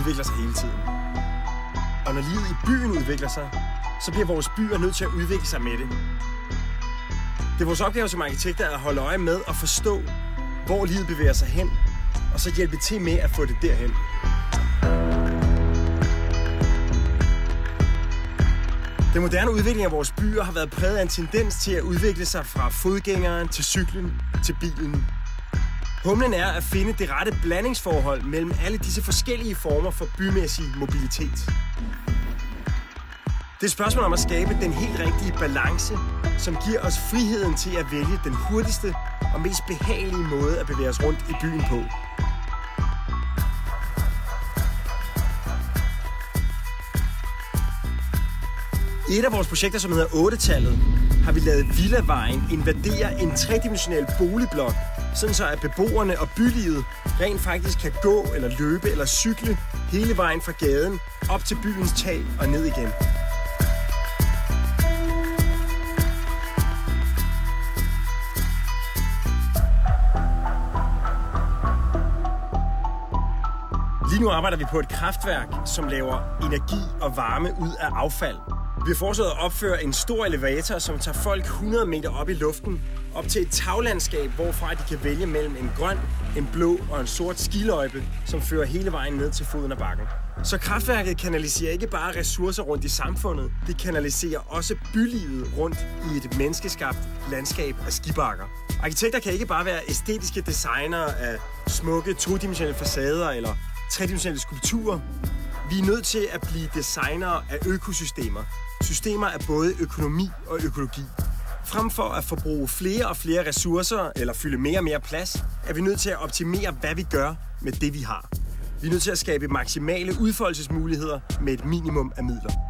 udvikler sig hele tiden. Og når livet i byen udvikler sig, så bliver vores byer nødt til at udvikle sig med det. Det er vores opgave som arkitekter at holde øje med og forstå, hvor livet bevæger sig hen, og så hjælpe til med at få det derhen. Den moderne udvikling af vores byer har været præget af en tendens til at udvikle sig fra fodgængeren til cyklen til bilen. Humlen er at finde det rette blandingsforhold mellem alle disse forskellige former for bymæssig mobilitet. Det er et spørgsmål om at skabe den helt rigtige balance, som giver os friheden til at vælge den hurtigste og mest behagelige måde at bevæge os rundt i byen på. I et af vores projekter, som hedder 8-tallet, har vi lavet Villavejen invadere en tredimensionel boligblok, sådan så at beboerne og bylivet rent faktisk kan gå eller løbe eller cykle hele vejen fra gaden op til byens tag og ned igen. Lige nu arbejder vi på et kraftværk, som laver energi og varme ud af affald. Vi har foreslået at opføre en stor elevator, som tager folk 100 meter op i luften, op til et taglandskab, hvorfra de kan vælge mellem en grøn, en blå og en sort skiløjpe, som fører hele vejen ned til foden af bakken. Så kraftværket kanaliserer ikke bare ressourcer rundt i samfundet, det kanaliserer også bylivet rundt i et menneskeskabt landskab af skibakker. Arkitekter kan ikke bare være æstetiske designere af smukke todimensionelle facader eller tredimensionelle skulpturer. Vi er nødt til at blive designere af økosystemer. Systemer af både økonomi og økologi. Frem for at forbruge flere og flere ressourcer eller fylde mere og mere plads, er vi nødt til at optimere, hvad vi gør med det, vi har. Vi er nødt til at skabe maksimale udfoldelsesmuligheder med et minimum af midler.